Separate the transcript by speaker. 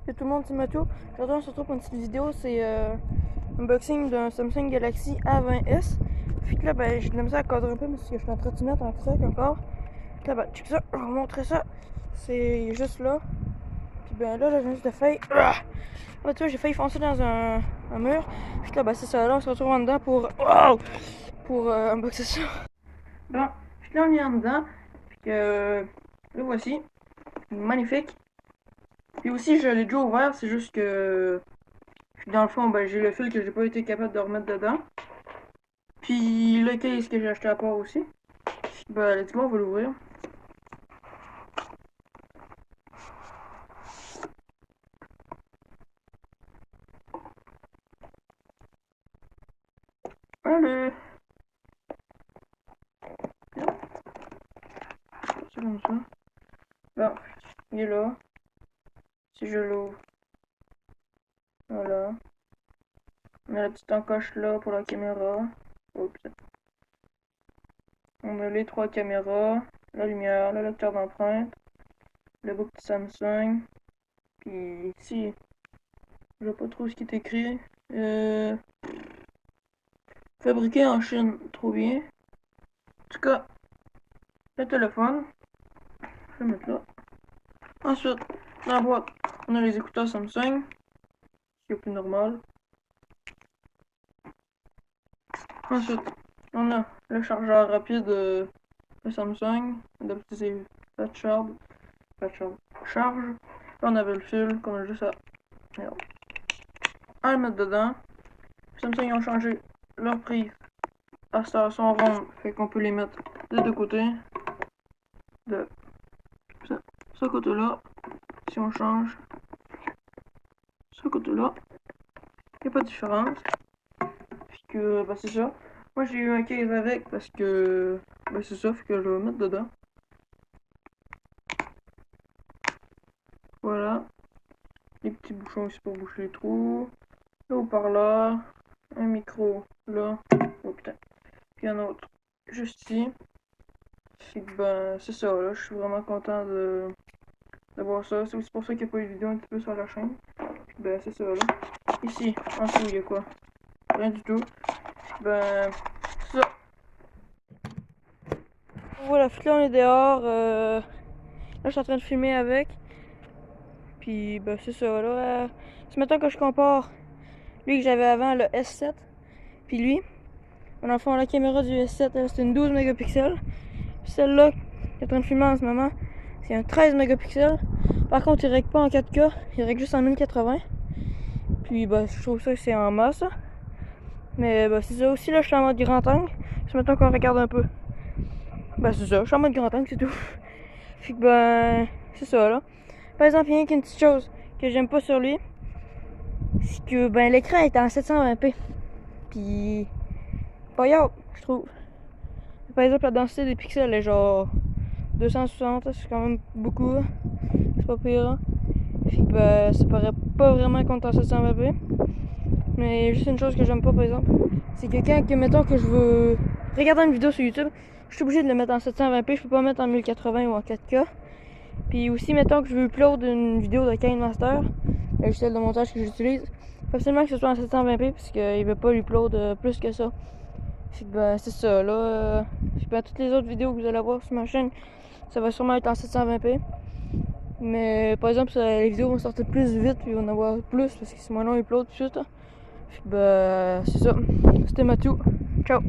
Speaker 1: Salut tout le monde, c'est Mathieu. Aujourd'hui, on se retrouve pour une petite vidéo. C'est unboxing d'un Samsung Galaxy A20s. Puis que là, ben, j'ai de la misère à cadrer un peu parce que je suis en trottinette en truc encore. Puis là, ben, check ça, je vais vous montrer ça. C'est juste là. Puis ben là, j'ai juste de failli. Tu vois, j'ai failli foncer dans un mur. Puis là, ben, c'est ça. Là, on se retrouve en dedans pour unboxer ça. Bon, puis là, on est en dedans. Puis que le voici. Magnifique. Puis aussi, je l'ai déjà ouvert, c'est juste que dans le fond, ben, j'ai le fil que j'ai pas été capable de remettre dedans. Puis le case que j'ai acheté à part aussi. Ben, let's go, on va l'ouvrir. Allez! C'est comme ça. Bon, il est là. Si je l'ouvre. Voilà. On a la petite encoche là pour la caméra. Oups. On a les 3 caméras, la lumière, le lecteur d'empreinte, le beau petit Samsung. Puis ici, je vois pas trop ce qui est écrit. Fabriqué en Chine, trop bien. En tout cas, le téléphone, je vais le mettre là. Ensuite, dans la boîte, on a les écouteurs Samsung, ce qui est plus normal. Ensuite, on a le chargeur rapide de Samsung, de petit charge. Là, on avait le fil, qu'on a juste à le mettre dedans. Samsung, ils ont changé leur prise à station ronde, fait qu'on peut les mettre des deux côtés. De ce côté-là, si on change ce côté-là, il n'y a pas de différence. Puis que, bah c'est ça. Moi j'ai eu un case avec parce que, bah c'est ça, fait que je vais le mettre dedans. Voilà. Les petits bouchons aussi pour boucher les trous. Le haut-parleur. Un micro là. Oh putain. Puis un autre juste ici. Fait que ben c'est ça là, je suis vraiment content de voir ça. C'est aussi pour ça qu'il n'y a pas eu de vidéo un petit peu sur la chaîne. Puis ben c'est ça là. Ici, en dessous il y a quoi? Rien du tout. Ben c'est ça. Voilà, là on est dehors. Là je suis en train de filmer avec. Puis ben c'est ça là. Ce matin que je compare lui que j'avais avant, le S7, puis lui. Dans le fond, la caméra du S7 c'est une 12 mégapixels. Celle-là qui est en train de filmer en ce moment, c'est un 13 mégapixels. Par contre, il règle pas en 4K, il règle juste en 1080. Puis bah, je trouve ça que c'est en masse. Mais bah, c'est ça aussi, là je suis en mode grand angle. Je mettons qu'on regarde un peu. Bah c'est ça, je suis en mode grand angle, c'est tout. Fait que ben, c'est ça là. Par exemple, il y a une petite chose que j'aime pas sur lui. C'est que ben l'écran est en 720p. Puis pas yard, je trouve. Par exemple, la densité des pixels est genre 260, c'est quand même beaucoup. C'est pas pire. Hein? Fait que ben, ça paraît pas vraiment qu'on est en 720p. Mais juste une chose que j'aime pas par exemple, c'est que quand, mettons que je veux regarder une vidéo sur YouTube, je suis obligé de le mettre en 720p, je peux pas mettre en 1080 ou en 4K. Puis aussi, mettons que je veux upload une vidéo de KineMaster, le logiciel de montage que j'utilise, il faut absolument que ce soit en 720p parce qu'il veut pas upload plus que ça. Fait que ben, c'est ça là. Ben, toutes les autres vidéos que vous allez voir sur ma chaîne, ça va sûrement être en 720p. Mais par exemple, les vidéos vont sortir plus vite, puis il va en avoir plus parce que c'est moins long upload tout de suite. Fait que ben, c'est ça. C'était Mathieu. Ciao.